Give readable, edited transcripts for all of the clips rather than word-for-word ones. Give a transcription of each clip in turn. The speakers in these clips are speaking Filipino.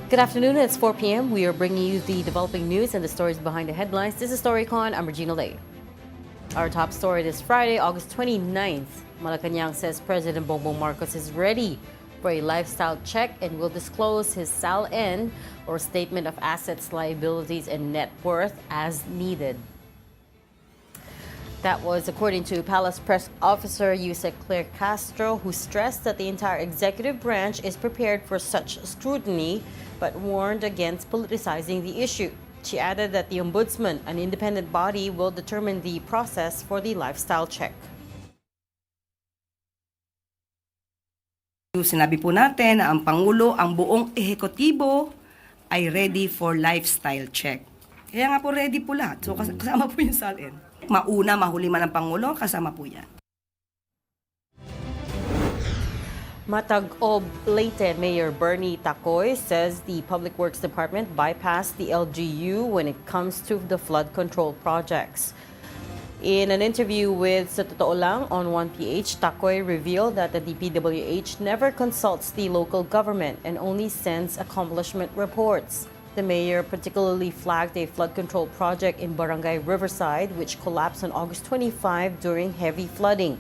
Good afternoon, it's 4 p.m. We are bringing you the developing news and the stories behind the headlines. This is Storycon, I'm Regina Lay. Our top story this Friday, August 29th. Malacanang says President Bongbong Marcos is ready for a lifestyle check and will disclose his SALN, or Statement of Assets, Liabilities, and Net Worth, as needed. That was according to Palace Press Officer Yusek Claire Castro, who stressed that the entire executive branch is prepared for such scrutiny, but warned against politicizing the issue. She added that the Ombudsman, an independent body, will determine the process for the lifestyle check. Sinabi po natin na ang Pangulo, ang buong ehekutibo ay ready for lifestyle check. Kaya nga po ready po lahat. So kasama po yung SALN. Mauna, mahuli man ang Pangulo, kasama po yan. Matag-Ob Leyte Mayor Bernie Tacoy says the Public Works Department bypassed the LGU when it comes to the flood control projects. In an interview with Sa Totoo Lang on 1PH, Tacoy revealed that the DPWH never consults the local government and only sends accomplishment reports. The mayor particularly flagged a flood control project in Barangay Riverside, which collapsed on August 25 during heavy flooding.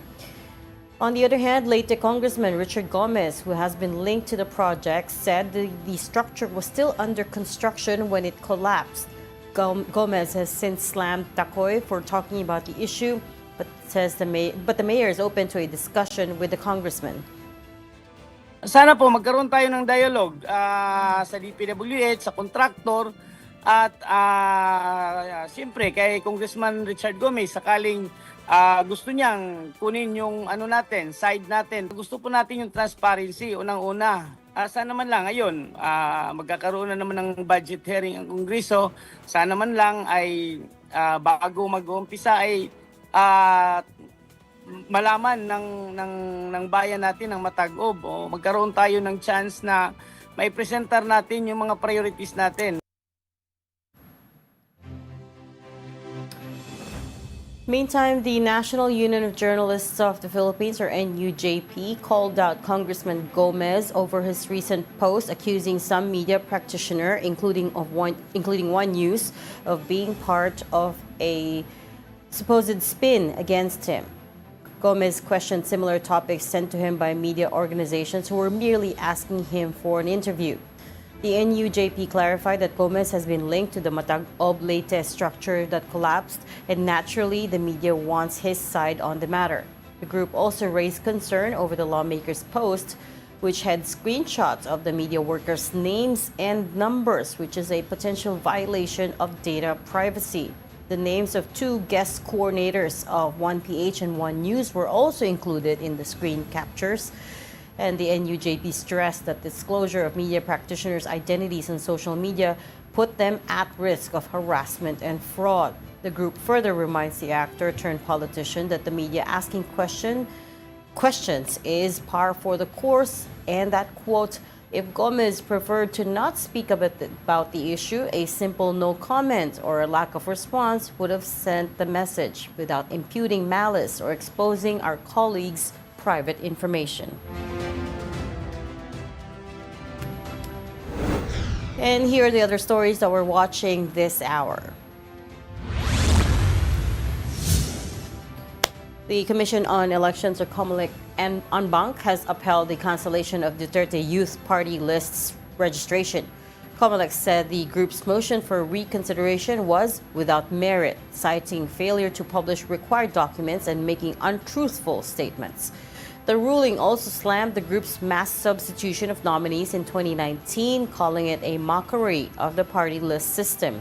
On the other hand, Leyte Congressman Richard Gomez, who has been linked to the project, said the structure was still under construction when it collapsed. Gomez has since slammed Tacoy for talking about the issue, but the mayor is open to a discussion with the congressman. Sana po magkaroon tayo ng dialogue sa DPWH, sa contractor, at siyempre kay Congressman Richard Gomez sakaling gusto niyang kunin yung natin, side natin. Gusto po natin yung transparency unang-una. Sana man lang ngayon magkakaroon na naman ng budget hearing ang Kongreso. Sana man lang ay bago mag-uumpisa ay malaman ng bayan natin ng Matag-Ob, o magkaroon tayo ng chance na maipresentar natin yung mga priorities natin. Meantime, the National Union of Journalists of the Philippines, or NUJP, called out Congressman Gomez over his recent post accusing some media practitioner, including One News, of being part of a supposed spin against him. Gomez questioned similar topics sent to him by media organizations who were merely asking him for an interview. The NUJP clarified that Gomez has been linked to the Matag-Ob Leyte structure that collapsed, and naturally the media wants his side on the matter. The group also raised concern over the lawmaker's post, which had screenshots of the media workers' names and numbers, which is a potential violation of data privacy. The names of two guest coordinators of 1PH and One News were also included in the screen captures. And the NUJP stressed that disclosure of media practitioners' identities on social media put them at risk of harassment and fraud. The group further reminds the actor turned politician that the media asking questions is par for the course, and that, quote, if Gomez preferred to not speak about the issue, a simple no comment or a lack of response would have sent the message without imputing malice or exposing our colleagues' private information. And here are the other stories that we're watching this hour. The Commission on Elections, or COMELEC, and Anbanc has upheld the cancellation of Duterte Youth Party list's registration. COMELEC said the group's motion for reconsideration was without merit, citing failure to publish required documents and making untruthful statements. The ruling also slammed the group's mass substitution of nominees in 2019, calling it a mockery of the party list system.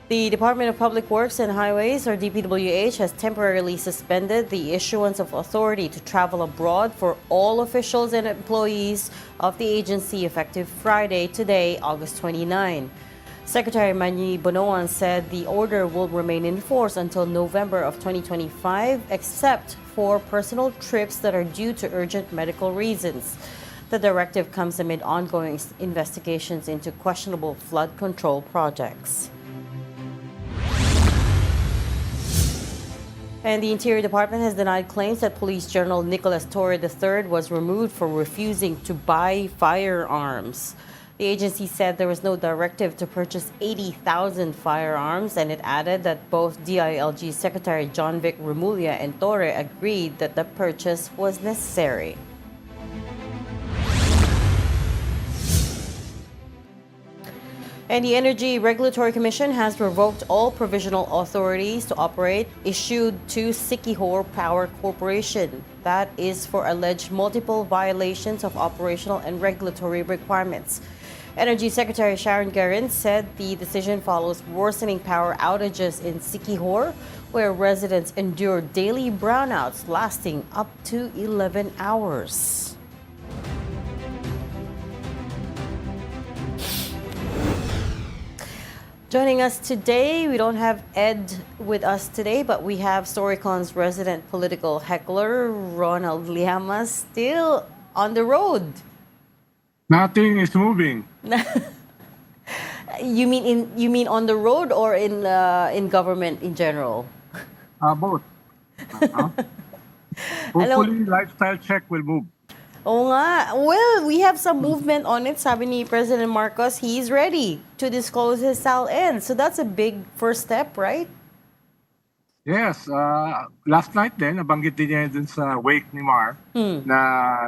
The Department of Public Works and Highways, or DPWH, has temporarily suspended the issuance of authority to travel abroad for all officials and employees of the agency effective Friday, today, August 29. Secretary Manny Bonoan said the order will remain in force until November of 2025, except for personal trips that are due to urgent medical reasons. The directive comes amid ongoing investigations into questionable flood control projects. And the Interior Department has denied claims that Police General Nicolas Torre III was removed for refusing to buy firearms. The agency said there was no directive to purchase 80,000 firearms, and it added that both DILG Secretary John Vic Remulla and Torre agreed that the purchase was necessary. And the Energy Regulatory Commission has revoked all provisional authorities to operate issued to Siquijor Power Corporation. That is for alleged multiple violations of operational and regulatory requirements. Energy Secretary Sharon Garin said the decision follows worsening power outages in Siquijor, where residents endure daily brownouts lasting up to 11 hours. Joining us today, we don't have Ed with us today, but we have Storycon's resident political heckler, Ronald Llamas, still on the road. Nothing is moving. You mean on the road or in government in general? Both. Hopefully, lifestyle check will move. Oo nga. Well, we have some movement on it. Sabi ni President Marcos, he's ready to disclose his SALN. So that's a big first step, right? Yes. Last night din, nabanggit din niya dun sa wake ni Mar na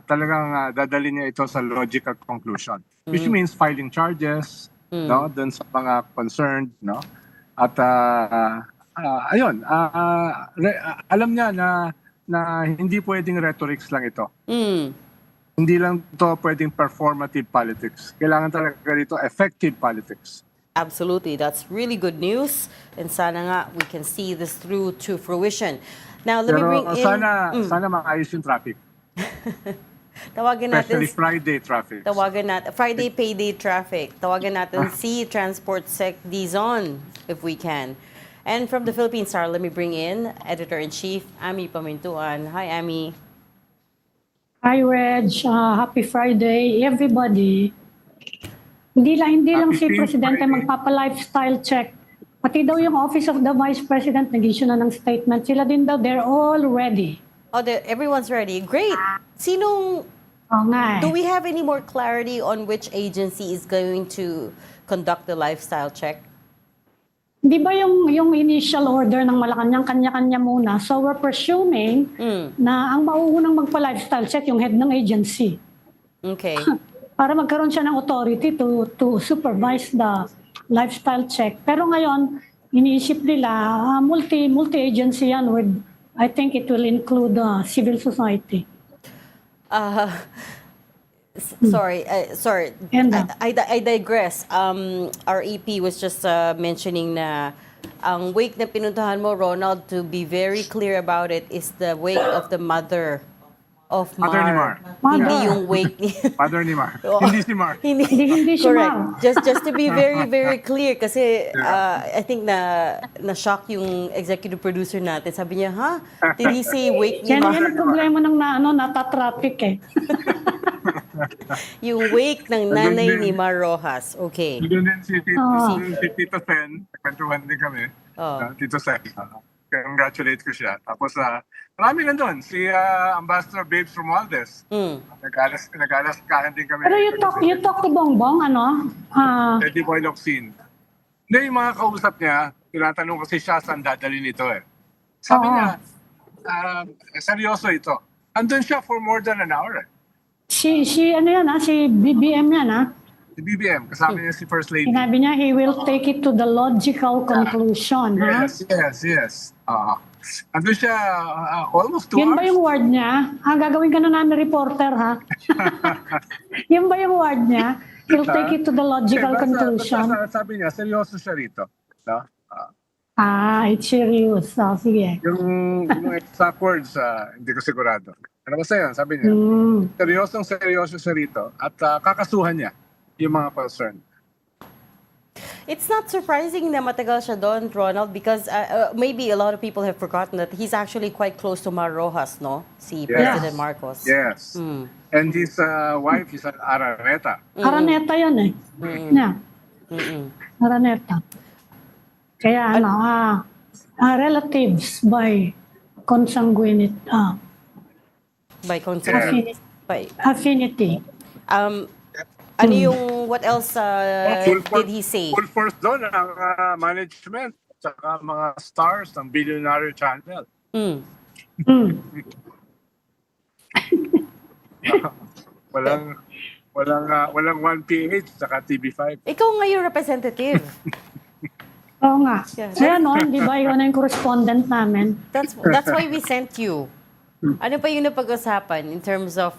talagang dadalhin niya ito sa logical conclusion. Which means filing charges no, dun sa mga concerned. No? At ayun, alam niya na hindi pwedeng rhetorics lang ito. Hindi lang ito pwedeng performative politics. Kailangan talaga dito effective politics. Absolutely. That's really good news. And sana nga we can see this through to fruition. Now, let me bring in... Sana maayos yung traffic. Tawagan natin... Especially Friday traffic. Tawagan natin... Friday payday traffic. Tawagan natin si Transport Sec Dizon, if we can. And from the Philippine Star, let me bring in Editor-in-Chief, Ami Pamintuan. Hi, Ami. Hi, Reg. Happy Friday, everybody. Hindi lang si Presidente magpapa-lifestyle check. Pati daw yung Office of the Vice President nag-issue na ng statement. Sila din daw, they're all ready. Oh, everyone's ready. Great. Sinong... Do we have any more clarity on which agency is going to conduct the lifestyle check? Di ba yung initial order ng Malacanang kanya-kanya muna? So we're presuming na ang mauunang magpa-lifestyle check yung head ng agency. Okay. Para magkaroon siya ng authority to supervise the lifestyle check. Pero ngayon, iniisip nila, multi-agency yan with, I think it will include civil society. Sorry. I digress. Our EP was just mentioning na ang wake na pinuntahan mo, Ronald, to be very clear about it, is the wake of the mother of Mar. Mother ni Mar. Hindi yung wake ni... Mother ni Mar. Hindi si Mar. Hindi si Correct. Mar. Just to be very, very clear, kasi I think na-shock yung executive producer natin. Sabi niya, ha? Did he say wake ni Mar? Yan ang problema ng nata-traffic eh. Yung wake ng nanay ni Mar Rojas. Okay. Doon din si Tito Sen. Nagkwentuhan din kami. Tito Sen. Congratulate ko siya. Tapos marami nandun. Si Ambassador Babes Romualdez. Nag-alaskahan din kami. Pero you talk to Bongbong, ano? Eddie Boy Locsin. Hindi, yung mga kausap niya, tinatanong kasi siya saan dadalhin ito eh. Sabi niya, seryoso ito. Andun siya for more than an hour eh. Si BBM yan, ha? Si BBM, kasama niya si First Lady. Sinabi niya, he will take it to the logical conclusion, ha? Yes. Andun siya almost 2 hours. Yan ba yung word niya? Gagawin ka na namin reporter, ha? Yan ba yung word niya? He'll take it to the logical conclusion. Sabi niya, seryoso siya rito. No? It's serious. Sige. Yung exact words, hindi ko sigurado. Ano ba sa'yo? Sabi niya, seryoso siya rito at kakasuhan niya yung mga concern. It's not surprising na matagal siya doon, Ronald, because maybe a lot of people have forgotten that he's actually quite close to Mar Rojas, no? Si President Marcos. Yes. And his wife is an Araneta. Araneta yan eh. Yeah. Araneta. Kaya relatives by consanguinity. By consanguinity. Affinity. Ano yung, what else did he say? Full force doon ang management at mga stars ng Billionaire Channel. walang 1PH saka TV5. Ikaw nga yung representative. Oo nga. Kaya di ba ikaw na yung correspondent namin? That's why we sent you. Ano pa yung napag-usapan in terms of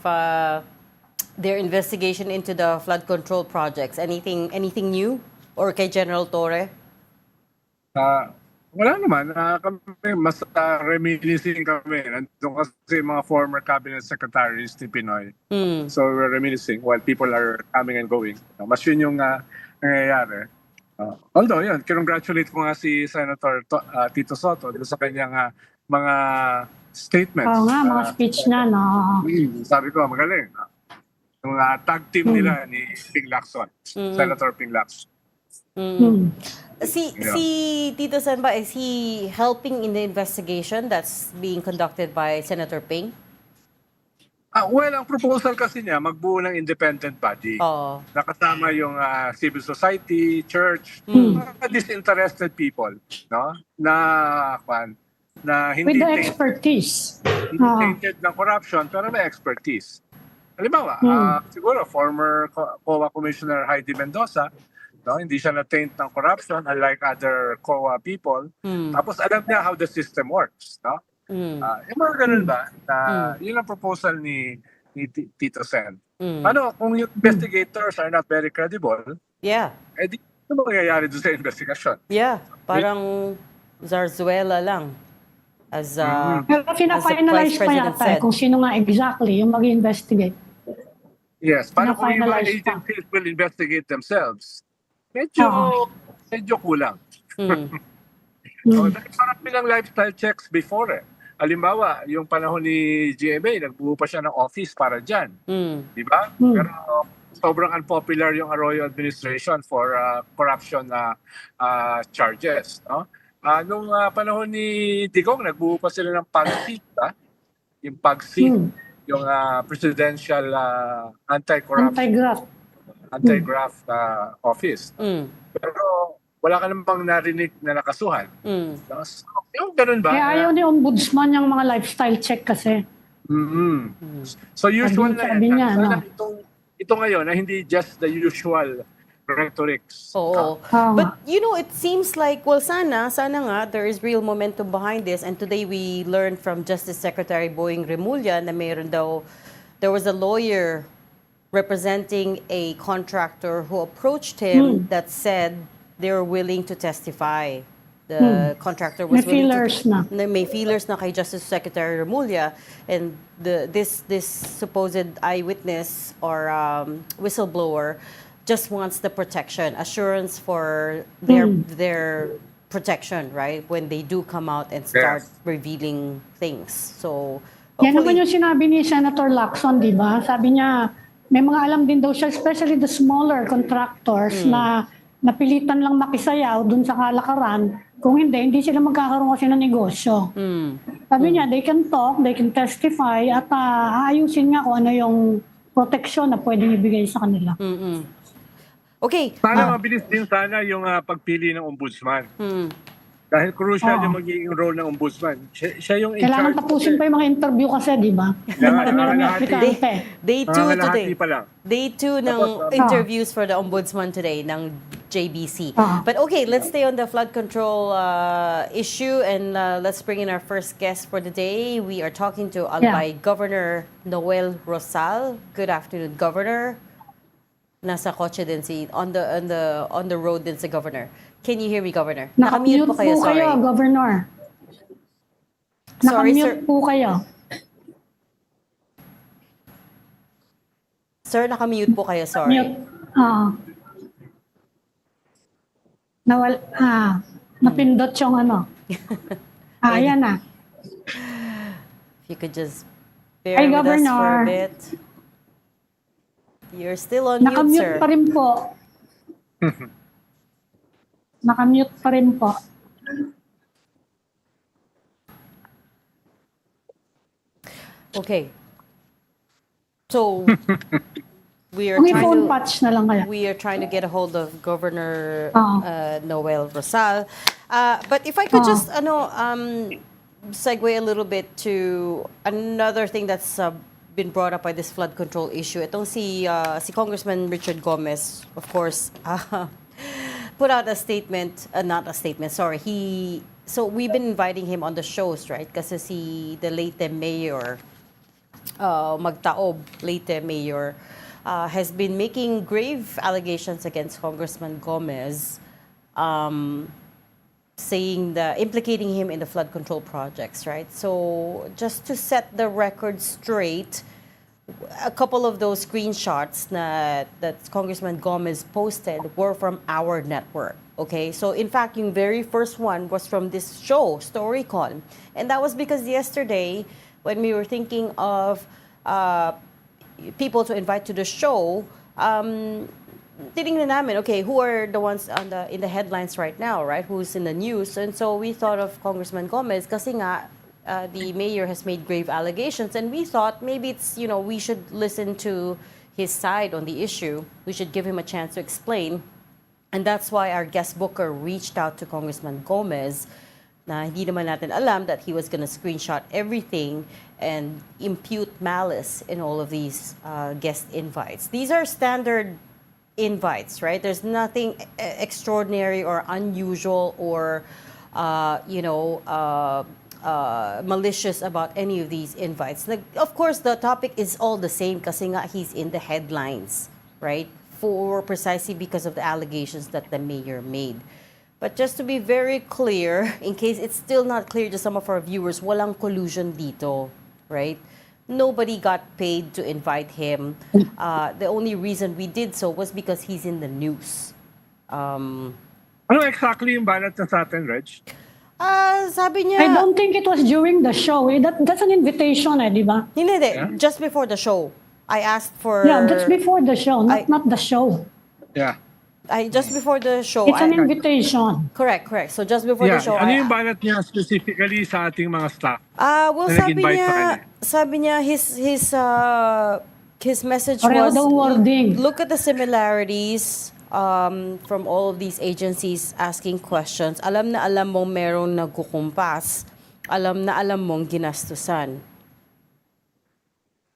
their investigation into the flood control projects? Anything new? Or kay General Torre? Wala naman. Kami, mas reminiscing kami. Nandun kasi mga former cabinet secretaries ni Pinoy. So we're reminiscing while people are coming and going. Mas yun yung nangyayari. Although yun, congratulate ko nga si Senator Tito Soto doon sa kanyang mga statements. Oo nga, mga speech na, no? Sabi ko, magaling. Yung tag team nila ni Ping Lacson, Senator Ping Lacson. Si Tito Sen ba, is he helping in the investigation that's being conducted by Senator Ping? Well, ang proposal kasi niya, magbuo ng independent body. Nakasama yung civil society, church, mga disinterested people, no? Na hindi with the expertise. tainted ng corruption, pero may expertise. Halimbawa, siguro former COA Commissioner Heidi Mendoza, no, hindi siya na-taint ng corruption unlike other COA people. Tapos alam niya how the system works, no? Yung mga ganun ba? Yun ang proposal ni Tito Sen. Ano, kung yung investigators are not very credible, di ano mangyayari doon sa investigasyon? Parang Zarzuela lang. As Pero pina-finalize pa yata kung sino nga exactly yung mag-investigate. Yes, paano kung yung mga agencies will investigate themselves? Medyo kulang. Parang bilang lifestyle checks before Halimbawa, yung panahon ni GMA, nagbuo pa siya ng office para dyan. Di ba? Pero sobrang unpopular yung Arroyo administration for corruption charges. No? Nung panahon ni Digong, nagbuo pa sila ng PAGSIC. Yung PAGSIC, yung Presidential Anti-Graft Office. Pero wala ka namang narinig na nakasuhan. Yung ganun ba? Kaya ayaw ni Ombudsman yung mga lifestyle check kasi. So usual sabi niya, sana ito ngayon na hindi just the usual rhetorics. But it seems like, well, sana nga, there is real momentum behind this. And today we learned from Justice Secretary Boying Remulla na there was a lawyer representing a contractor who approached him that said they were willing to testify. The contractor was willing to... May feelers na kay Justice Secretary Remulla, and this supposed eyewitness or whistleblower just wants the protection, assurance for their protection, right? When they do come out and start revealing things. So, yan naman yung sinabi ni Senator Lacson, di ba? Sabi niya, may mga alam din daw siya, especially the smaller contractors na napilitan lang makisayaw dun sa kalakaran. Kung hindi sila magkakaroon kasi ng negosyo. Sabi niya, they can talk, they can testify, at aayusin nga kung ano yung protection na pwedeng ibigay sa kanila. Okay. Sana mabilis din sana yung pagpili ng ombudsman. Dahil crucial yung magiging role ng ombudsman. Siya yung in kailangan charge. tapusin pa yung mga interview kasi, di ba? Day 2 today. Day 2 ng interviews for the ombudsman today ng JBC. But okay, let's stay on the flood control issue, and let's bring in our first guest for the day. We are talking to Albay Governor Rosal. Good afternoon, Governor. Nasa kotse din on the road din si Governor. Can you hear me, Governor? Nakamute po kayo, Governor. Nakamute po kayo. Sir, nakamute po kayo, sorry. Mute. Napindot yung ano. Ayan na. If you could just bear Hi, with us for a Governor. bit. You're still on mute, Nakamute sir. pa rin po. Nakamute pa rin po. Okay. So we are Kung trying i-phone to patch na lang kaya. we are trying to get a hold of Governor Oo. Noel Rosal. But if I could Oo. just segue a little bit to another thing that's been brought up by this flood control issue. Itong si Congressman Richard Gomez, of course, put out a statement, not a statement, sorry. So we've been inviting him on the shows, right? Kasi the Leyte Mayor, Magtaob, Leyte Mayor, has been making grave allegations against Congressman Gomez, implicating him in the flood control projects, right? So just to set the record straight, a couple of those screenshots that Congressman Gomez posted were from our network. Okay, so in fact, yung very first one was from this show, Storycon. And that was because yesterday, when we were thinking of people to invite to the show, tinignan namin, okay, who are the ones in the headlines right now, right? Who's in the news? And so we thought of Congressman Gomez kasi nga, the mayor has made grave allegations, and we thought maybe it's, we should listen to his side on the issue. We should give him a chance to explain. And that's why our guest booker reached out to Congressman Gomez na hindi naman natin alam that he was going to screenshot everything and impute malice in all of these guest invites. These are standard invites, right? There's nothing extraordinary or unusual or, malicious about any of these invites. Like, of course, the topic is all the same kasi nga he's in the headlines, right? Precisely because of the allegations that the mayor made. But just to be very clear, in case it's still not clear to some of our viewers, walang collusion dito, right? Nobody got paid to invite him. The only reason we did so was because he's in the news. Ano exactly yung banat na sa atin, Reg? Sabi niya... I don't think it was during the show. That's an invitation, di ba? Hindi. Yeah? Just before the show. I asked for... Yeah, that's before the show, not the show. Yeah. Just before the show... It's an invitation. Correct. So just before the show... Ano yung banat niya specifically sa ating mga staff? Well, na nag-invite sa kanya? sabi niya his message Pareho was, daw wording. look at the similarities from all of these agencies asking questions. Alam na alam mong merong nagkukumpas. Alam na alam mong ginastusan.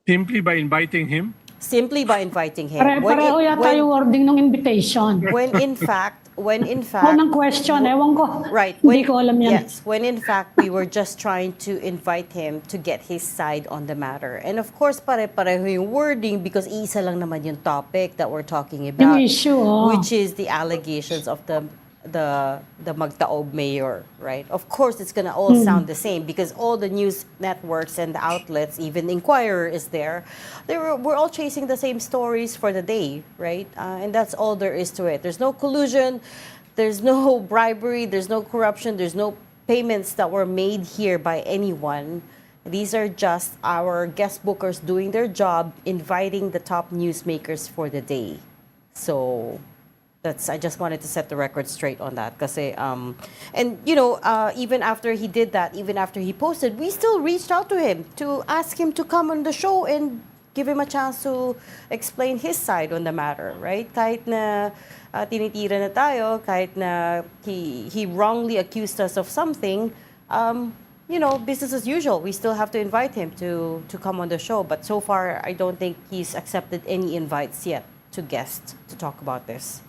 Simply by inviting him? Simply by inviting him. Pareho yata yung wording ng invitation. When in fact, Unang question, ewan ko. right, Hindi ko alam yan. yes, when in fact we were just trying to invite him to get his side on the matter. And of course, pare-pareho yung wording because isa lang naman yung topic that we're talking about, Yung issue, which is the allegations of the Magtaob mayor, right? Of course, it's gonna all sound the same because all the news networks and the outlets, even Inquirer is there. We're all chasing the same stories for the day, right? And that's all there is to it. There's no collusion, there's no bribery, there's no corruption, there's no payments that were made here by anyone. These are just our guest bookers doing their job, inviting the top newsmakers for the day. So I just wanted to set the record straight on that. Kasi, even after he did that, even after he posted, we still reached out to him to ask him to come on the show and give him a chance to explain his side on the matter, right? Kahit na tinitira na tayo, kahit na he wrongly accused us of something, business as usual. We still have to invite him to come on the show. But so far, I don't think he's accepted any invites yet to guests to talk about this.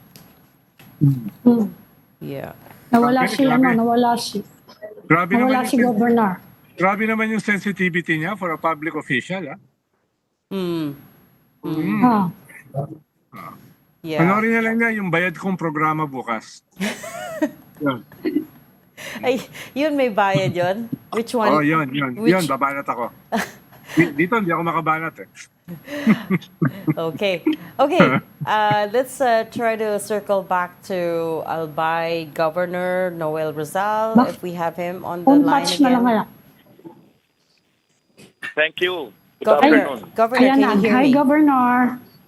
Yeah. Nawala Grabe Nawala si Governor. Grabe naman yung sensitivity niya for a public official, ah. Yeah. Panoorin na lang niya yung bayad kong programa bukas. Yun. Ay, yun may bayad yun? Which one? Yun. Yun, babanat ako. Dito hindi ako makabanat eh. Okay. Okay. Let's try to circle back to Albay Governor Rosal, Bak- if we have him on the Phone line touch na lang again. kaya. Thank you. Good Governor, afternoon. Governor, Ayan can na. you hear Hi, me? Governor.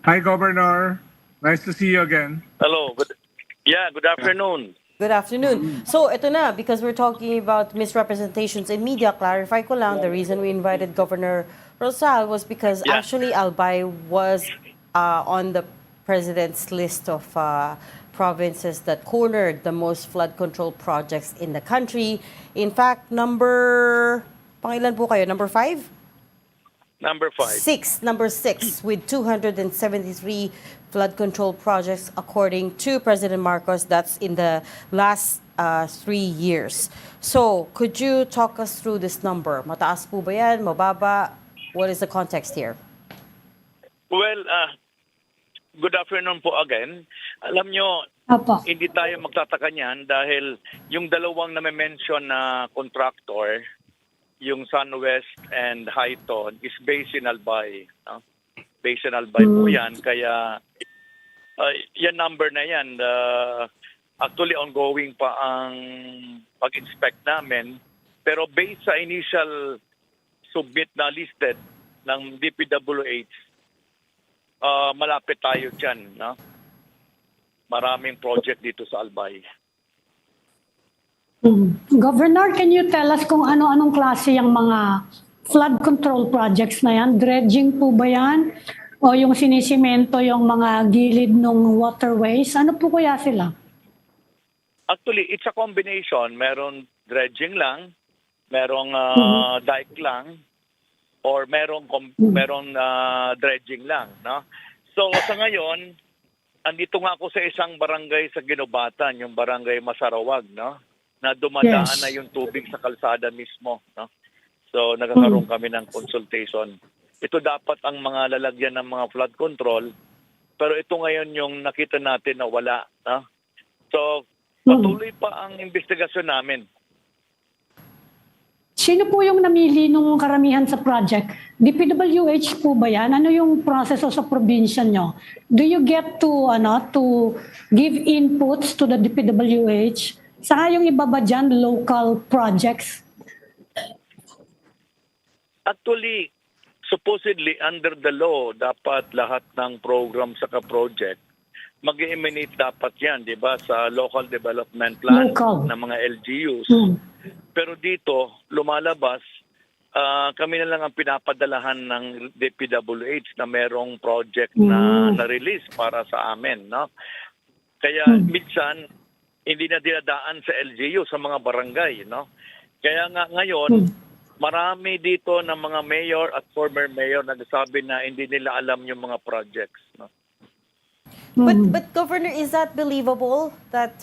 Hi, Governor. Nice to see you again. Hello. Good afternoon. Good afternoon. So, ito na, because we're talking about misrepresentations in media, clarify ko lang, the reason we invited Governor Rosal was because Yeah. actually Albay was on the president's list of provinces that cornered the most flood control projects in the country. In fact, pangilan po kayo? Number 5? Number 5. Number six, with 273 flood control projects, according to President Marcos. That's in the last 3 years. So, could you talk us through this number? Mataas po ba yan? Mababa? What is the context here? Well, good afternoon po again. Alam nyo, Opo. hindi tayo magtataka niyan dahil yung dalawang na-mention na contractor, yung Sunwest and Highton, is based in Albay. No? Based in Albay po yan. Kaya, yan number na yan, actually ongoing pa ang pag-inspect namin. Pero based sa initial submit na listed ng DPWH, malapit tayo dyan. No? Maraming project dito sa Albay. Governor, can you tell us kung ano-anong klase yung mga flood control projects na yan? Dredging po ba yan? O yung sinisimento yung mga gilid ng waterways? Ano po kaya sila? Actually, it's a combination. Meron dredging lang, merong dike lang, or merong dredging lang. No? So sa ngayon, andito nga ako sa isang barangay sa Ginubatan, yung barangay Masarawag, no? Na dumadaan Yes. na yung tubig sa kalsada mismo. No? So nagkakaroon kami ng consultation. Ito dapat ang mga lalagyan ng mga flood control, pero ito ngayon yung nakita natin na wala. No? So patuloy pa ang investigasyon namin. Sino po yung namili nung karamihan sa project? DPWH po ba yan? Ano yung proseso sa probinsya nyo? Do you get to give inputs to the DPWH? Saka yung iba ba dyan, local projects? Actually, supposedly under the law, dapat lahat ng program sa project mag-emanate dapat yan, di ba, sa local development plan Local. ng mga LGUs. Pero dito, lumalabas, kami na lang ang pinapadalahan ng DPWH na merong project na na-release para sa amin. No? Kaya minsan, hindi na dinadaan sa LGU, sa mga barangay. No? Kaya nga ngayon, marami dito ng mga mayor at former mayor nagsasabi na hindi nila alam yung mga projects. No? But Governor, is that believable that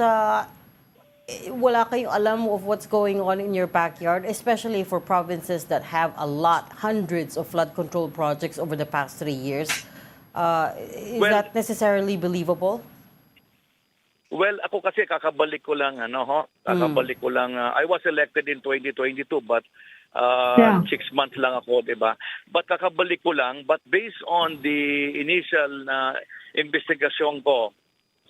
wala kayong alam of what's going on in your backyard, especially for provinces that have hundreds of flood control projects over the past 3 years? Is Well, that necessarily believable? Well, ako kasi kakabalik ko lang, kakabalik ko lang, I was elected in 2022, but 6 months lang ako, di ba? But kakabalik ko lang, but based on the initial na investigasyon ko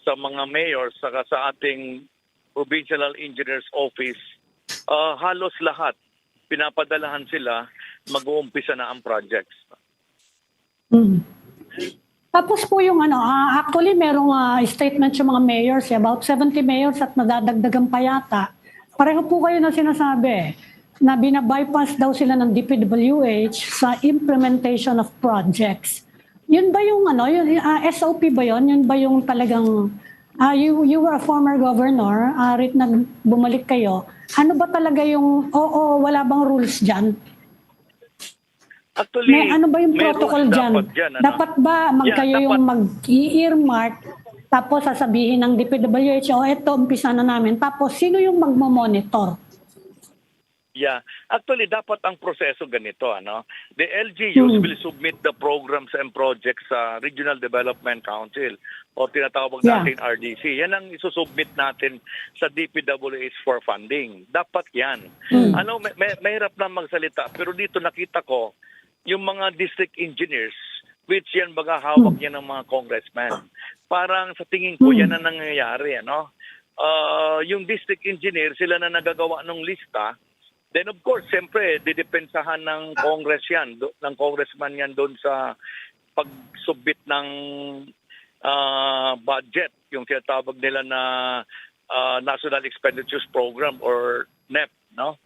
sa mga mayors, saka sa ating Provincial Engineers Office, halos lahat, pinapadalahan sila, mag-uumpisa na ang projects. Tapos po yung actually merong statement yung mga mayors, about 70 mayors at nadadagdagan pa yata. Pareho po kayo na sinasabi na binabypass daw sila ng DPWH sa implementation of projects. Yun ba yung SOP ba yun? Yun ba yung talagang you were a former governor, rit na bumalik kayo. Ano ba talaga yung wala bang rules diyan? Actually, May ano ba yung may protocol rules dyan? Dapat ba kayo yung mag-earmark tapos sasabihin ng DPWH, eto, umpisa na namin. Tapos, sino yung magmamonitor? Yeah. Actually, dapat ang proseso ganito. The LGUs will submit the programs and projects sa Regional Development Council o tinatawag natin RDC. Yan ang isusubmit natin sa DPWH for funding. Dapat yan. Mahirap na magsalita. Pero dito nakita ko, yung mga district engineers, which yan baga hawak yan ng mga congressman. Parang sa tingin ko yan na nangyayari, ano? Yung district engineer, sila na nagagawa ng lista. Then of course, siyempre, didepensahan ng Congress yan, ng congressman yan doon sa pag-submit ng budget, yung tinatawag nila na National Expenditures Program or NEP, no?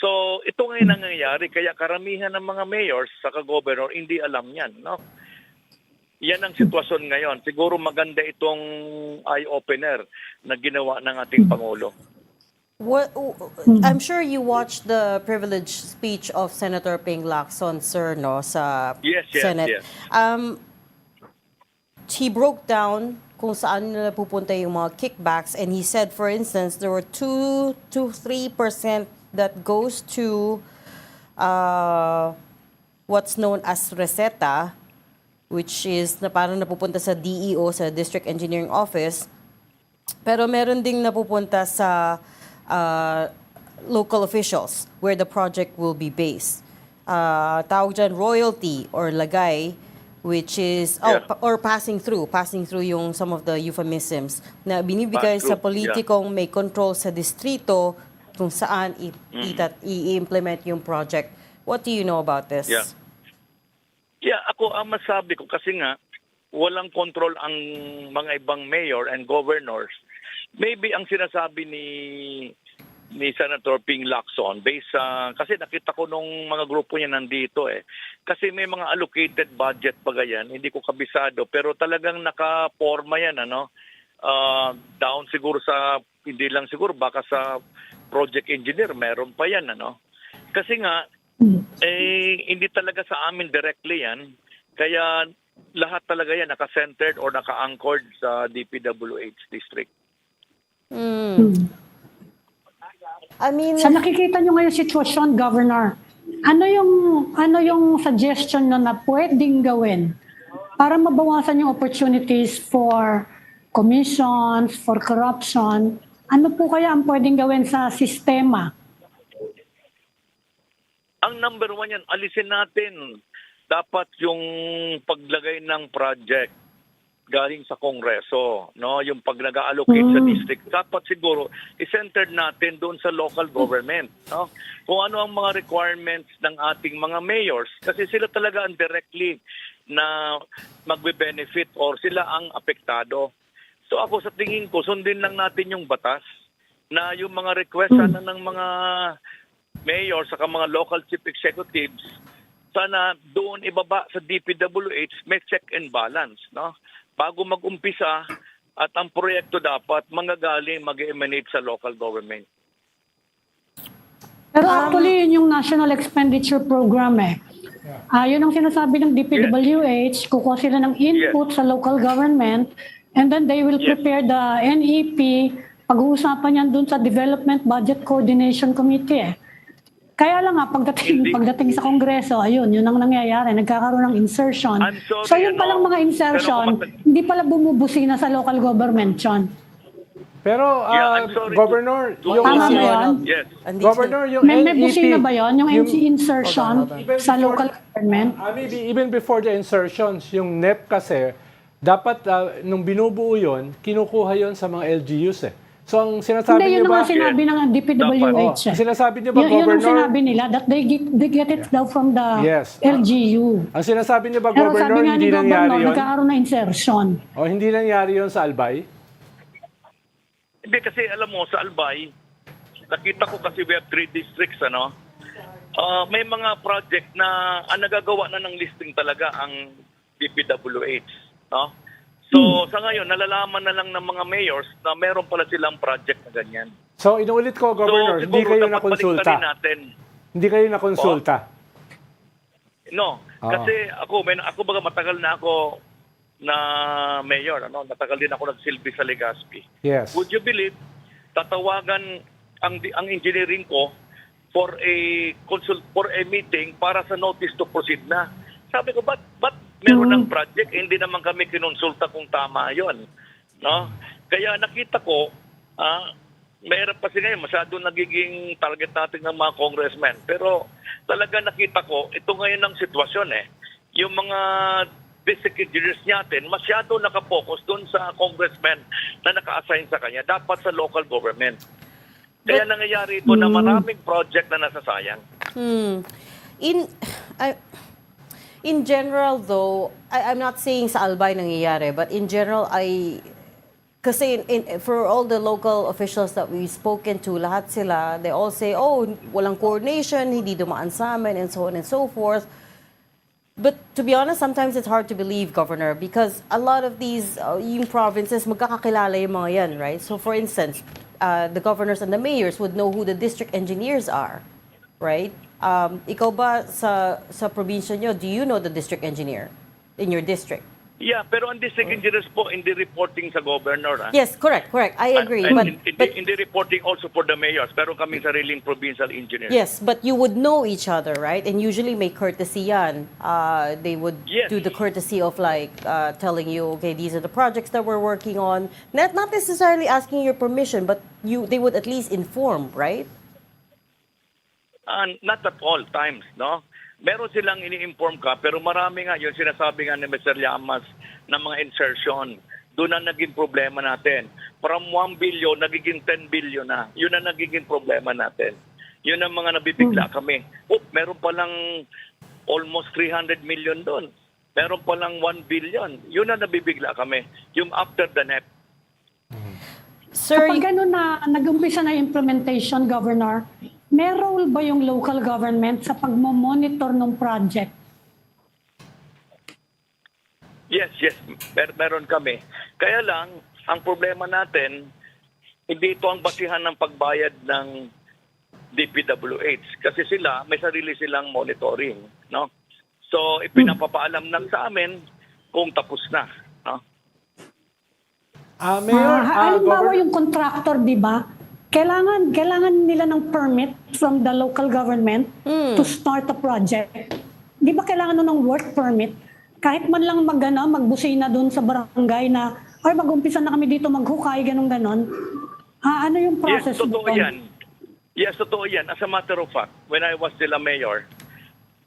So, ito ngayon nangyayari, kaya karamihan ng mga mayors sa governor hindi alam yan, no? Yan ang sitwasyon ngayon. Siguro maganda itong eye-opener na ginawa ng ating Pangulo. I'm sure you watched the privileged speech of Senator Ping Lacson, sir, no, sa Yes, Senate. yes. He broke down kung saan na pupunta yung mga kickbacks, and he said, for instance, there were 2-3% that goes to what's known as reseta, which is na parang napupunta sa DEO, sa District Engineering Office, pero meron ding napupunta sa local officials where the project will be based. Tawag dyan royalty or lagay, which is or passing through yung some of the euphemisms na binibigay sa politikong may control sa distrito kung saan i-implement yung project. What do you know about this? Yeah, ako ang masabi ko kasi nga walang control ang mga ibang mayor and governors. Maybe ang sinasabi ni Senator Ping Lacson based sa kasi nakita ko nung mga grupo niya nandito kasi may mga allocated budget pa ganyan, hindi ko kabisado pero talagang nakaporma yan down siguro sa hindi lang siguro baka sa project engineer meron pa yan kasi nga hindi talaga sa amin directly yan kaya lahat talaga yan naka-centered or naka-anchored sa DPWH district. I mean, Sa nakikita nyo ngayon sitwasyon, Governor, ano yung suggestion na pwedeng gawin para mabawasan yung opportunities for commissions, for corruption? Ano po kaya ang pwedeng gawin sa sistema? Ang number one yan, alisin natin. Dapat yung paglagay ng project galing sa Kongreso, no? Yung pag nag-allocate sa district, dapat siguro i-centered natin doon sa local government, no? Kung ano ang mga requirements ng ating mga mayors kasi sila talaga ang directly na magbe-benefit or sila ang apektado. So ako sa tingin ko, sundin lang natin yung batas na yung mga request sana ng mga mayors saka mga local chief executives sana doon ibaba sa DPWH may check and balance, no? Bago mag-umpisa at ang proyekto dapat manggagaling mag-emanate sa local government. Pero actually, yun yung National Expenditure Program yun ang sinasabi ng DPWH, kukuha sila ng input sa local government and then they will prepare the NEP, pag-uusapan yan dun sa Development Budget Coordination Committee Kaya lang pagdating sa Kongreso, yun ang nangyayari. Nagkakaroon ng insertion. Sorry, So yun palang mga insertion, hindi pala bumubusina sa local government yun. Pero, I'm sorry Governor, yung Tama ba yun? Yes. Governor, yung May NEP, busina ba yun? Yung insertion Hold on. sa local government? Maybe even before the insertions, yung NEP kasi, dapat nung binubuo yun, kinukuha yun sa mga LGUs So ang sinasabi Hindi, niyo yun ba? ang sinabi ng DPWH. Sinasabi niyo ba, Yun ang Governor? sinabi nila, that they get it daw from the LGU. Ang sinasabi niyo ba, Pero Governor, sabi nga ni hindi nangyari Governor, yun? nagkakaroon na insertion. O hindi nangyari yun sa Albay? Hindi kasi alam mo sa Albay, nakita ko kasi we have 3 districts may mga project na ang nagagawa na ng listing talaga ang DPWH, no? So sa ngayon nalalaman na lang ng mga mayors na meron pala silang project na ganyan. So inuulit ko, Governor, hindi kayo nakonsulta. Hindi kayo nakonsulta. No, kasi ako baga matagal na ako na mayor, matagal din ako nagsilbi sa Legazpi. Yes. Would you believe tatawagan ang engineering ko for a meeting para sa notice to proceed na. Sabi ko, ba't meron ng project, hindi naman kami kinonsulta kung tama 'yon, no? Kaya nakita ko mahirap kasi ngayon, masyado nagiging target natin ng mga congressmen. Pero talaga nakita ko, ito ngayon ang sitwasyon Yung mga district engineers natin, masyado nakapokus doon sa congressmen na naka-assign sa kanya, dapat sa local government. Kaya nangyayari ito na maraming project na nasasayang. In in general though, I'm not saying sa Albay nangyayari, but in general kasi for all the local officials that we've spoken to, lahat sila, they all say, oh, walang coordination, hindi dumaan sa amin, and so on and so forth. But to be honest, sometimes it's hard to believe, Governor, because a lot of these yung provinces, magkakakilala yung mga yan, right? So for instance, the governors and the mayors would know who the district engineers are, right? Ikaw ba sa probinsya nyo, do you know the district engineer in your district? Yeah, pero ang district engineers po, hindi reporting sa governor. Yes, correct. I agree. And But hindi reporting also for the mayors, pero kaming sariling provincial engineers. yes, but you would know each other, right? And usually may courtesy yan. They would Yes. do the courtesy of like telling you, okay, these are the projects that we're working on. Not necessarily asking your permission, but they would at least inform, right? Not at all times, no? Meron silang ini-inform ka, pero marami nga, yung sinasabi nga ni Mr. Llamas ng mga insertion, doon na naging problema natin. From 1 billion, nagiging 10 billion na. Yun ang nagiging problema natin. Yun ang mga nabibigla kami. Meron palang almost 300 million doon. Meron palang 1 billion. Yun ang nabibigla kami. Yung after the NEP. Sir, Kapag gano'n na nag-umpisa na implementation, Governor, may role ba yung local government sa pagmamonitor ng project? Yes. Meron kami. Kaya lang, ang problema natin, hindi ito ang basihan ng pagbayad ng DPWH. Kasi sila, may sarili silang monitoring. No? So, ipinapapaalam lang sa amin kung tapos na. No? Mayor, Halimbawa yung contractor, di ba? Kailangan nila ng permit from the local government to start a project. Di ba kailangan nun ng work permit? Kahit man lang magbusina doon sa barangay na, ay mag-umpisa na kami dito maghukay, ganon. Ano yung process? Yes, totoo yan. Yes, totoo yan. As a matter of fact, when I was still a mayor,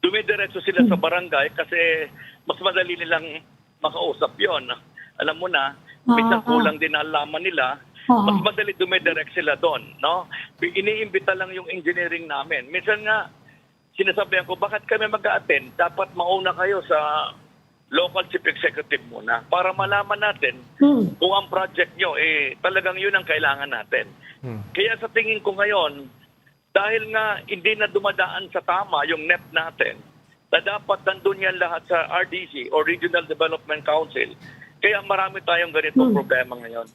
dumidiretso sila sa barangay kasi mas madali nilang makausap yon. Alam mo na, minsan kulang din na alaman nila, mas madali dumidirect sila doon. No? Iniimbita lang yung engineering namin. Minsan nga, sinasabihan ko, bakit kami mag-a-attend? Dapat mauna kayo sa local chief executive muna para malaman natin kung ang project nyo, talagang yun ang kailangan natin. Kaya sa tingin ko ngayon, dahil nga hindi na dumadaan sa tama yung NEP natin, na dapat nandun yan lahat sa RDC or Regional Development Council, kaya marami tayong ganitong problema ngayon.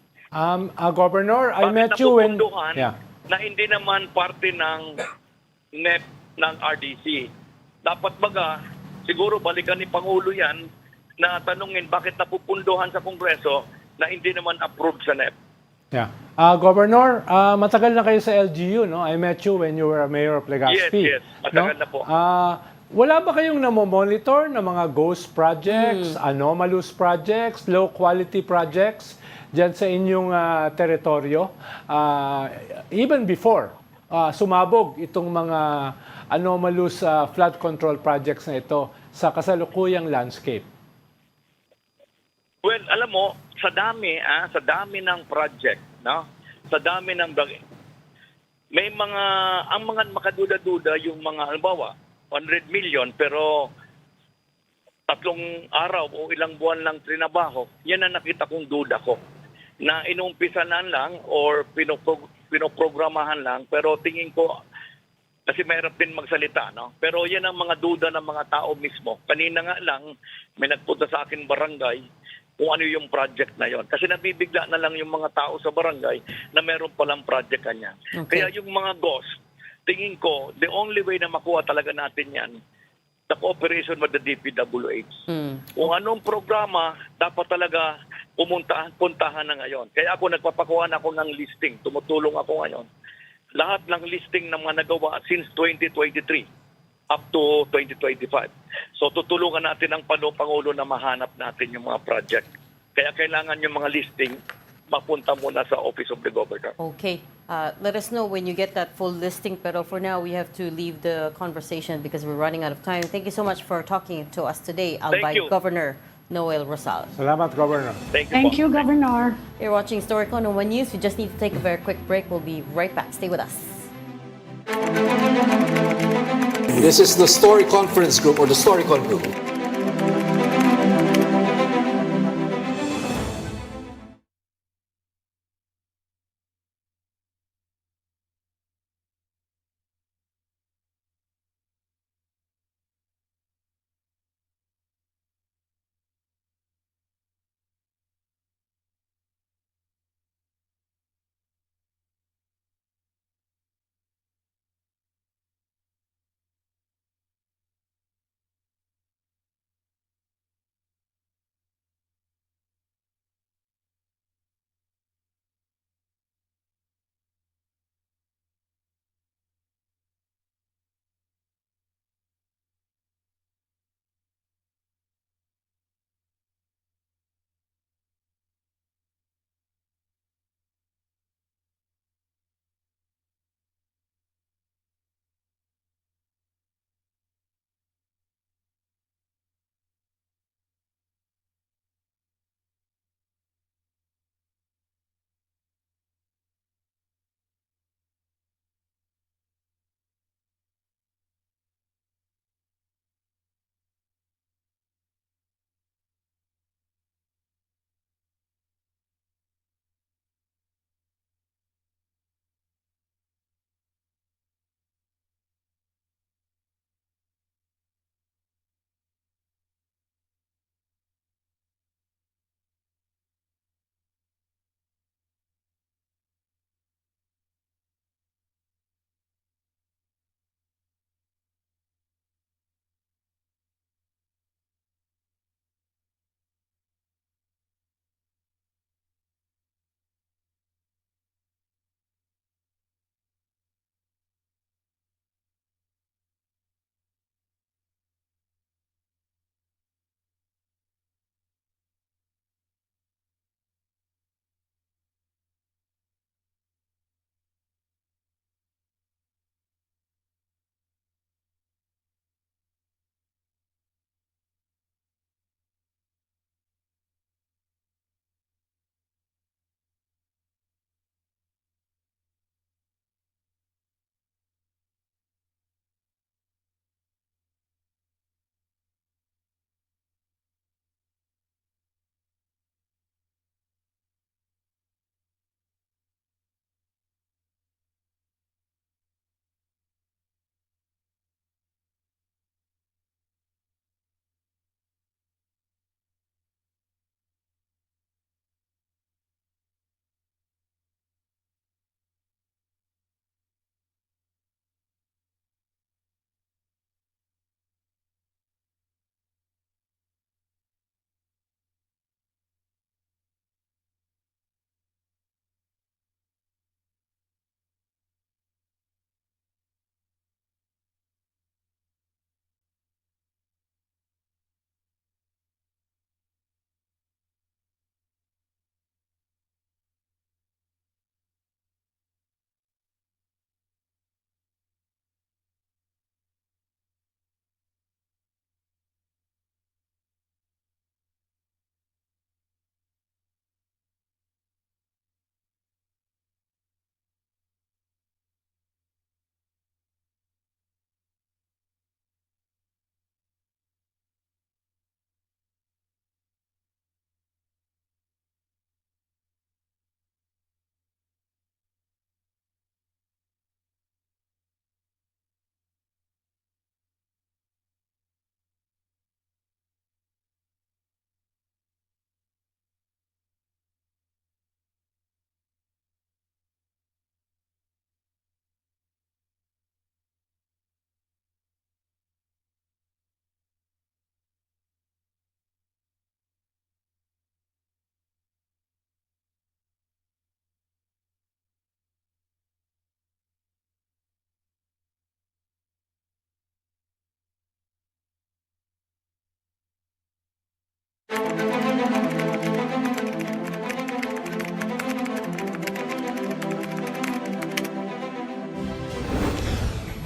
Governor, I met you when... Yeah. Na hindi naman parte ng NEP ng RDC. Dapat baga, siguro balikan ni Pangulo yan na tanungin bakit napupunduhan sa Kongreso na hindi naman approved sa NEP. Yeah. Governor, matagal na kayo sa LGU, no? I met you when you were mayor of Legazpi. Yes. Matagal na po. Wala ba kayong namomonitor ng mga ghost projects, anomalous projects, low quality projects dyan sa inyong teritoryo? Even before, sumabog itong mga anomalous flood control projects na ito sa kasalukuyang landscape. Well, alam mo, sa dami ng project, no? Sa dami ng may ang mga makaduda-duda yung mga halimbawa 100 million pero 3 araw o ilang buwan lang trinabaho, yan ang nakita kong duda ko. Na inumpisanan lang or pinoprogramahan lang, pero tingin ko, kasi mahirap din magsalita, no? Pero yan ang mga duda ng mga tao mismo. Kanina nga lang, may nagpunta sa akin barangay kung ano yung project na yon. Kasi nabibigla na lang yung mga tao sa barangay na meron palang project kanya. Okay. Kaya yung mga ghost, tingin ko, the only way na makuha talaga natin yan, the cooperation with the DPWH. Kung anong programa, dapat talaga puntahan na ngayon. Kaya ako nagpapakuha na ako ng listing. Tumutulong ako ngayon. Lahat ng listing ng mga nagawa since 2023 up to 2025. So tutulungan natin ang Pangulo na mahanap natin yung mga project. Kaya kailangan yung mga listing mapunta muna sa Office of the Governor. okay. Let us know when you get that full listing. Pero for now, we have to leave the conversation because we're running out of time. Thank you so much for talking to us today, Albay you. Governor Rosal. Salamat, Governor. Thank you, Governor. You're watching Storycon on One News. We just need to take a very quick break. We'll be right back. Stay with us. This is the Story Conference Group or the Storycon Group.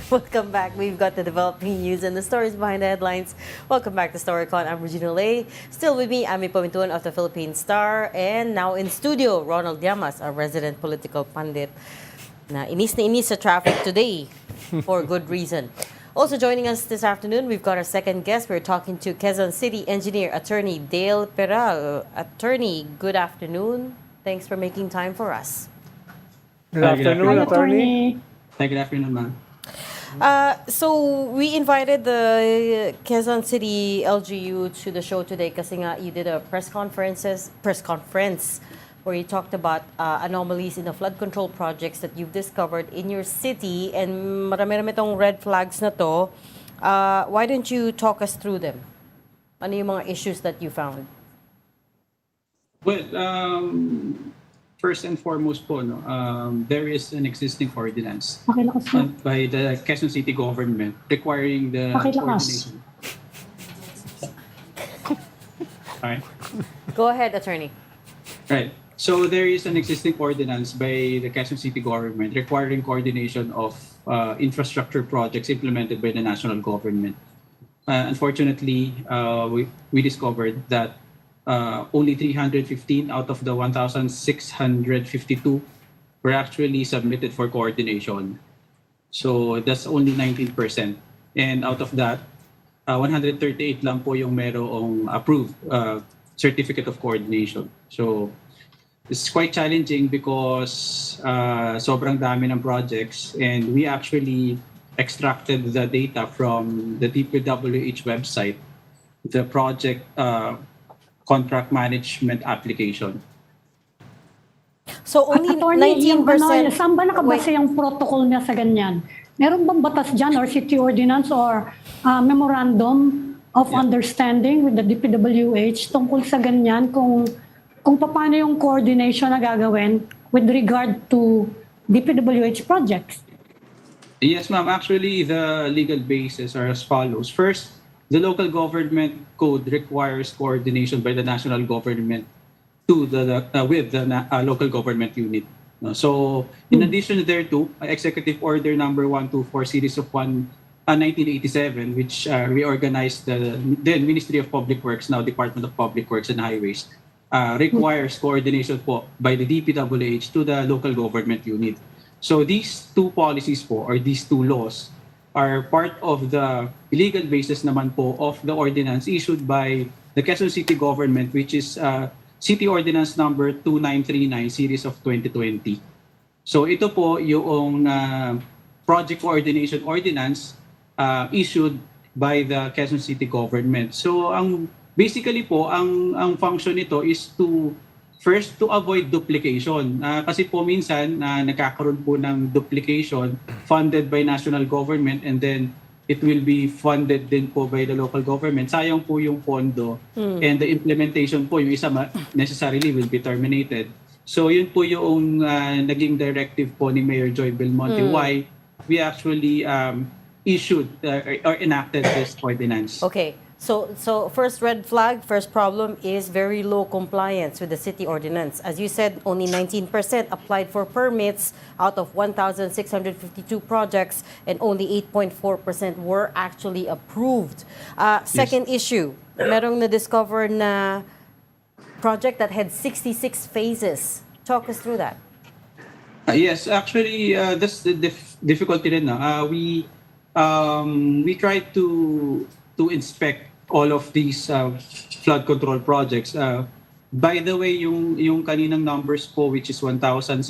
Welcome back. We've got the developing news and the stories behind the headlines. Welcome back to Storycon. I'm Regina Lay. Still with me, Ami Pamintuan of the Philippine Star. And now in studio, Ronald Llamas, our resident political pundit. Na inis sa traffic today for good reason. Also joining us this afternoon, we've got our second guest. We're talking to Quezon City engineer attorney Dale Peral. Attorney, good afternoon. Thanks for making time for us. Good afternoon, Hi, attorney. Hi, good afternoon, ma'am. So we invited the Quezon City LGU to the show today kasi nga you did a press conference where you talked about anomalies in the flood control projects that you've discovered in your city, and marami-rami tong red flags na to. Why don't you talk us through them? Ano yung mga issues that you found? Well, first and foremost po, no, there is an existing ordinance Okay, lakas na. by the Quezon City government requiring the Okay, lakas. coordination. Alright. Go ahead, attorney. Right. So there is an existing ordinance by the Quezon City government requiring coordination of infrastructure projects implemented by the national government. Unfortunately, we discovered that only 315 out of the 1,652 were actually submitted for coordination. So that's only 19%. And out of that, 138 lang po yung merong approved certificate of coordination. So it's quite challenging because sobrang dami ng projects, and we actually extracted the data from the DPWH website, the project contract management application. So only Attorney, yung 19%. saan ba nakabase yung protocol niya sa ganyan? Meron bang batas dyan or city ordinance or memorandum of understanding with the DPWH tungkol sa ganyan kung paano yung coordination na gagawin with regard to DPWH projects? Yes, ma'am. Actually, the legal basis are as follows. First, the local government code requires coordination by the national government to with the local government unit. So, in addition thereto, Executive Order Number 124 Series of 1987, which reorganized the then Ministry of Public Works, now Department of Public Works and Highways, requires coordination po by the DPWH to the local government unit. So these two policies po, or these two laws, are part of the legal basis naman po of the ordinance issued by the Quezon City government, which is City Ordinance Number 2939 Series of 2020. So ito po yung Project Coordination Ordinance issued by the Quezon City government. So basically po, ang function nito is first to avoid duplication. Kasi po minsan nagkakaroon po ng duplication funded by national government, and then it will be funded din po by the local government. Sayang po yung pondo, and the implementation po, yung isa necessarily will be terminated. So yun po yung naging directive po ni Mayor Joy Belmonte why we actually issued or enacted this ordinance. Okay. So first red flag, first problem is very low compliance with the city ordinance. As you said, only 19% applied for permits out of 1,652 projects, and only 8.4% were actually approved. Second issue, merong na-discover na project that had 66 phases. Talk us through that. Yes, actually, that's the difficulty rin. We tried to inspect all of these flood control projects. By the way, yung kaninang numbers po, which is 1,652,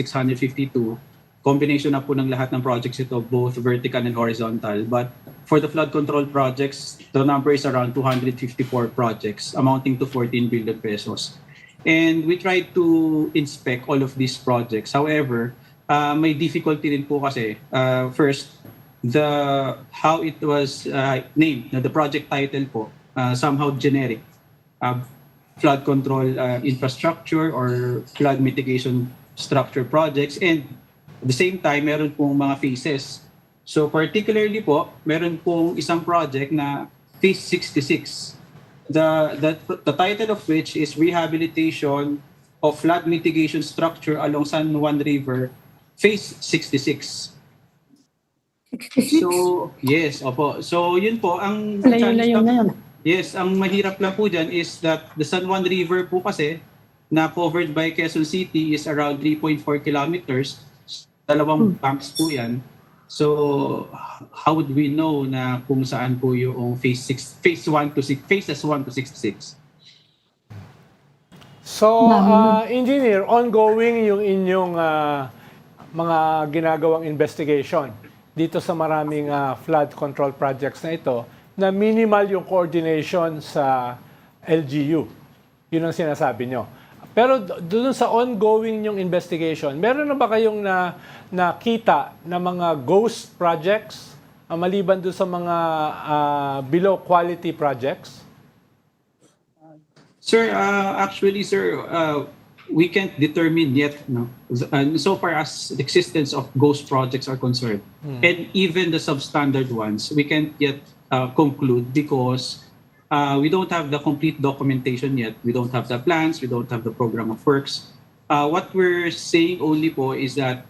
combination na po ng lahat ng projects ito, both vertical and horizontal. But for the flood control projects, the number is around 254 projects amounting to 14 billion pesos. And we tried to inspect all of these projects. However, may difficulty din po kasi, first, how it was named, the project title po, somehow generic. Flood control infrastructure or flood mitigation structure projects, and at the same time, meron pong mga phases. So particularly po, meron pong isang project na phase 66. The title of which is Rehabilitation of Flood Mitigation Structure along San Juan River, phase 66. 66? So, yes, opo. So, yun po, ang Layo-layo na yun. yes, ang mahirap lang po dyan is that the San Juan River po kasi na covered by Quezon City is around 3.4 kilometers. Dalawang banks po yan. So, how would we know na kung saan po yung phases 1 to 66? So, engineer, ongoing yung inyong mga ginagawang investigation dito sa maraming flood control projects na ito, na minimal yung coordination sa LGU. Yun ang sinasabi nyo. Pero doon sa ongoing yung investigation, meron na ba kayong nakita na mga ghost projects maliban doon sa mga below quality projects? Sir, actually, sir, we can't determine yet, no, so far as the existence of ghost projects are concerned, and even the substandard ones, we can't yet conclude because we don't have the complete documentation yet. We don't have the plans. We don't have the program of works. What we're saying only po is that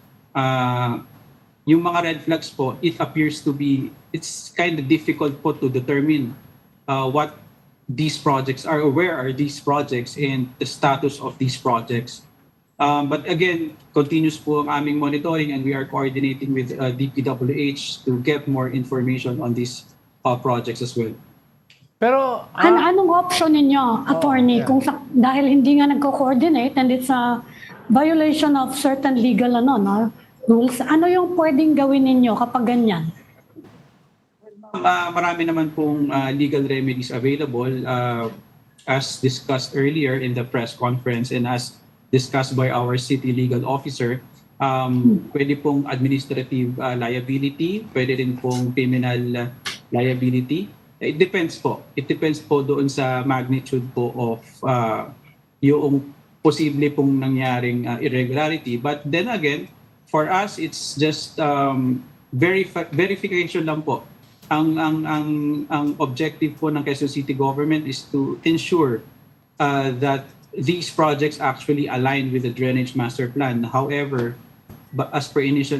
yung mga red flags po, it appears to be, it's kind of difficult po to determine what these projects are, or where are these projects and the status of these projects. But again, continuous po ang aming monitoring and we are coordinating with DPWH to get more information on these projects as well. Pero Anong option ninyo, attorney, kung dahil hindi nga nagko-coordinate and it's a violation of certain legal rules, ano yung pwedeng gawin ninyo kapag ganyan? Marami naman pong legal remedies available as discussed earlier in the press conference and as discussed by our city legal officer. Pwede pong administrative liability, pwede rin pong criminal liability. It depends po. It depends po doon sa magnitude po of yung posible pong nangyaring irregularity. But then again, for us, it's just verification lang po. Ang objective po ng Quezon City government is to ensure that these projects actually align with the drainage master plan. However, as per initial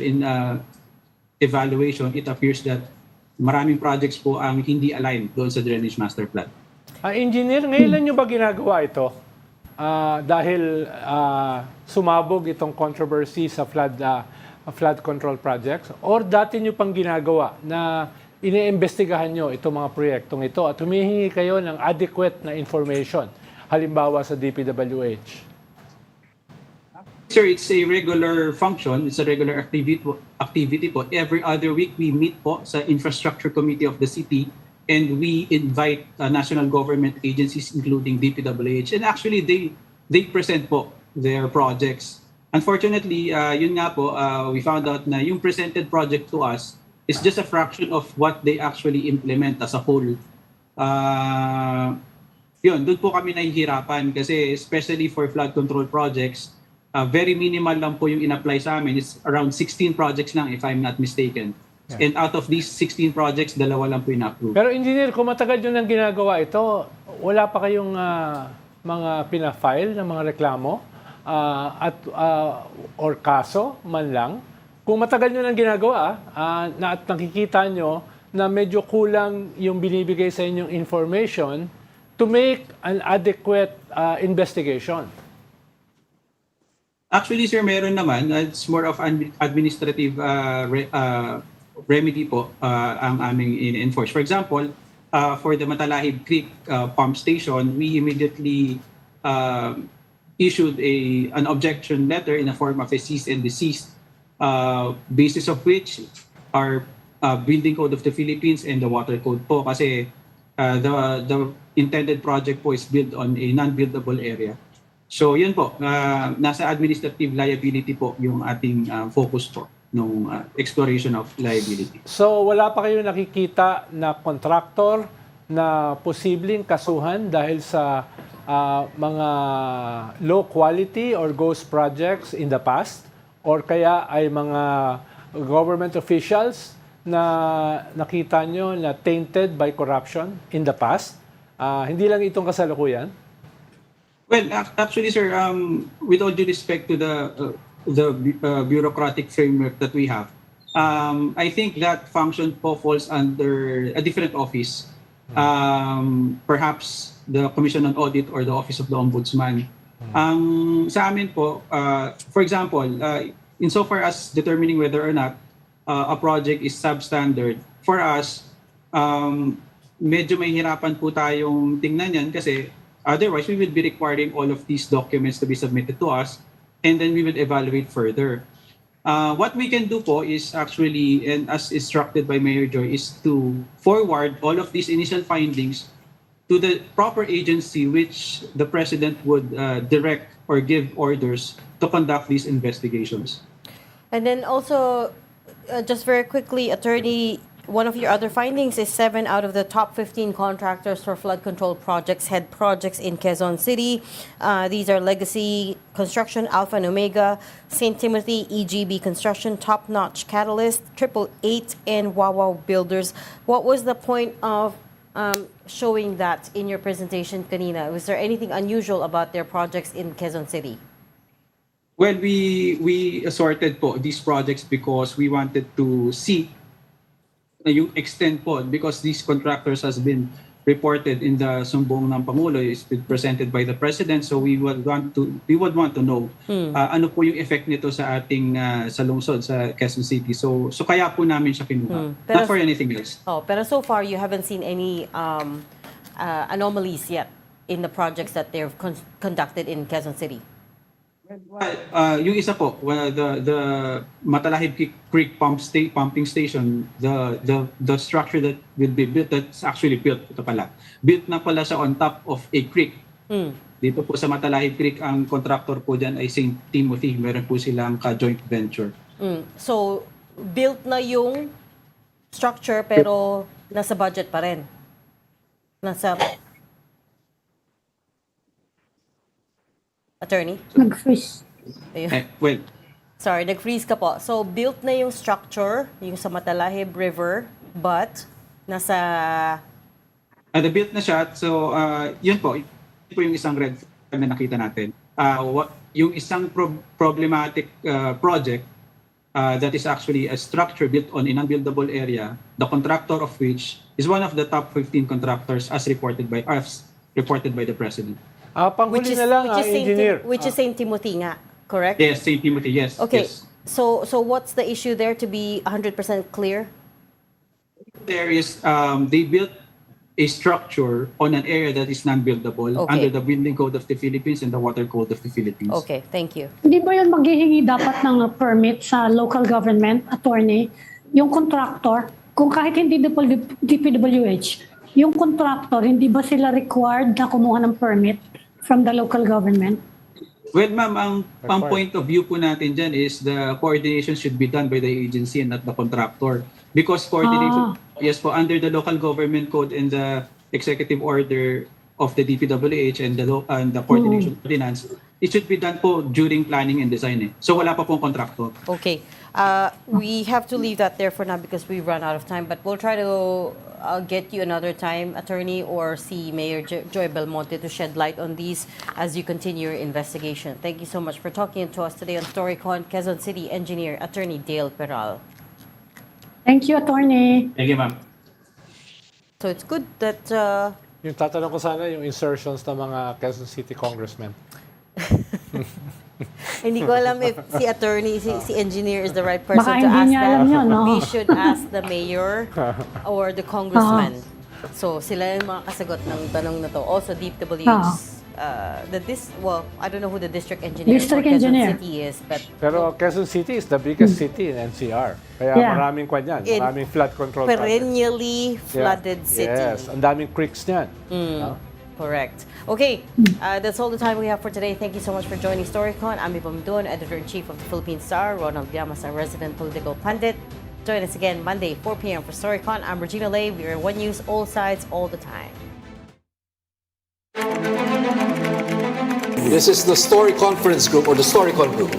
evaluation, it appears that maraming projects po ang hindi aligned doon sa drainage master plan. Engineer, ngayon nyo ba ginagawa ito? Dahil sumabog itong controversy sa flood control projects? Or dati nyo pang ginagawa na iniimbestigahan nyo itong mga proyektong ito at humihingi kayo ng adequate na information, halimbawa sa DPWH? Sir, it's a regular function. It's a regular activity po. Every other week, we meet po sa Infrastructure Committee of the City and we invite national government agencies including DPWH. And actually, they present po their projects. Unfortunately, yun nga po, we found out na yung presented project to us is just a fraction of what they actually implement as a whole. Yun, doon po kami nahihirapan kasi especially for flood control projects, very minimal lang po yung in-apply sa amin. It's around 16 projects lang if I'm not mistaken. Yeah. And out of these 16 projects, 2 lang po in-approve. Pero engineer, kung matagal nyo nang ginagawa ito, wala pa kayong mga pina-file ng mga reklamo or kaso man lang? Kung matagal nyo nang ginagawa at nakikita nyo na medyo kulang yung binibigay sa inyong information to make an adequate investigation. Actually, sir, meron naman. It's more of administrative remedy po ang aming in-enforce. For example, for the Matalahib Creek pump station, we immediately issued an objection letter in the form of a cease and desist, basis of which our Building Code of the Philippines and the Water Code po kasi the intended project po is built on a non-buildable area. So yun po, nasa administrative liability po yung ating focus po nung exploration of liability. So wala pa kayo nakikita na contractor na posibleng kasuhan dahil sa mga low quality or ghost projects in the past? Or kaya ay mga government officials na nakita nyo na tainted by corruption in the past? Hindi lang itong kasalukuyan? Well, actually, sir, with all due respect to the bureaucratic framework that we have, I think that function po falls under a different office. Perhaps the Commission on Audit or the Office of the Ombudsman. Sa amin po, for example, insofar as determining whether or not a project is substandard, for us, medyo may hirapan po tayong tingnan yan kasi otherwise we will be requiring all of these documents to be submitted to us and then we will evaluate further. What we can do po is actually, and as instructed by Mayor Joy, is to forward all of these initial findings to the proper agency which the President would direct or give orders to conduct these investigations. And then also, just very quickly, Attorney, one of your other findings is 7 out of the top 15 contractors for flood control projects had projects in Quezon City. These are Legacy Construction, Alpha and Omega, St. Timothy, EGB Construction, Top Notch Catalyst, 888, and Wawa Builders. What was the point of showing that in your presentation kanina? Was there anything unusual about their projects in Quezon City? Well, we assorted po these projects because we wanted to see yung extent po because these contractors has been reported in the sumbong ng Pangulo is presented by the President, so we would want to know ano po yung effect nito sa ating sa lungsod sa Quezon City. So kaya po namin siya kinuha. Not for anything else. Pero so far you haven't seen any anomalies yet in the projects that they've conducted in Quezon City. Well, yung isa po, the Matalahib Creek pumping station, the structure that will be built, that's actually built, ito pala. Built na pala siya on top of a creek. Dito po sa Matalahib Creek, ang contractor po dyan ay St. Timothy. Meron po silang ka-joint venture. So, built na yung structure pero nasa budget pa rin. Attorney? Nag-freeze. Well, Sorry, nag-freeze ka po. So, built na yung structure, yung sa Matalahib River, but nasa... built na siya. So, yun po yung isang red flag na nakita natin. Yung isang problematic project that is actually a structure built on an unbuildable area, the contractor of which is one of the top 15 contractors as reported by the President. Panghuli na lang, engineer. Which is St. Timothy nga, correct? Yes, St. Timothy, yes. Okay, Yes. so what's the issue there to be 100% clear? There is, they built a structure on an area that is non-buildable Okay. under the Building Code of the Philippines and the Water Code of the Philippines. Okay, thank you. Hindi ba yun maghihingi dapat ng permit sa local government, attorney, yung contractor, kung kahit hindi DPWH, yung contractor, hindi ba sila required na kumuha ng permit from the local government? Well, ma'am, ang point of view po natin dyan is the coordination should be done by the agency and not the contractor. Because coordination, yes po, under the local government code and the executive order of the DPWH and the coordination ordinance, it should be done po during planning and design. So wala pa pong contractor. Okay. We have to leave that there for now because we run out of time, but we'll try to get you another time, Attorney, or see Mayor Joy Belmonte to shed light on these as you continue your investigation. Thank you so much for talking to us today on Storycon. Quezon City Engineer, Attorney Dale Peral. Thank you, attorney. Thank you, ma'am. So it's good that... Yung tatanong ko sana yung insertions ng mga Quezon City congressmen. Hindi ko alam if si attorney, si engineer is the right person Baka to hindi ask niya that. alam yun, no? We should ask the mayor or the congressman. So sila yung mga kasagot ng tanong na to. Also DPWH, I don't know who the district engineer District for Quezon engineer. City is, but Pero Quezon City is the biggest city in NCR. Kaya Yeah. maraming kwan yan. In Maraming flood control projects. perennially flooded Yeah. city. Yes, ang daming creeks niyan. No? Correct. Okay, that's all the time we have for today. Thank you so much for joining Storycon. I'm Ibam Duan, Editor-in-Chief of the Philippine Star. Ronald Llamas, our resident political pundit. Join us again Monday, 4 p.m. for Storycon. I'm Regina Lay. We are One News, all sides, all the time. This is the Story Conference Group or the Storycon Group.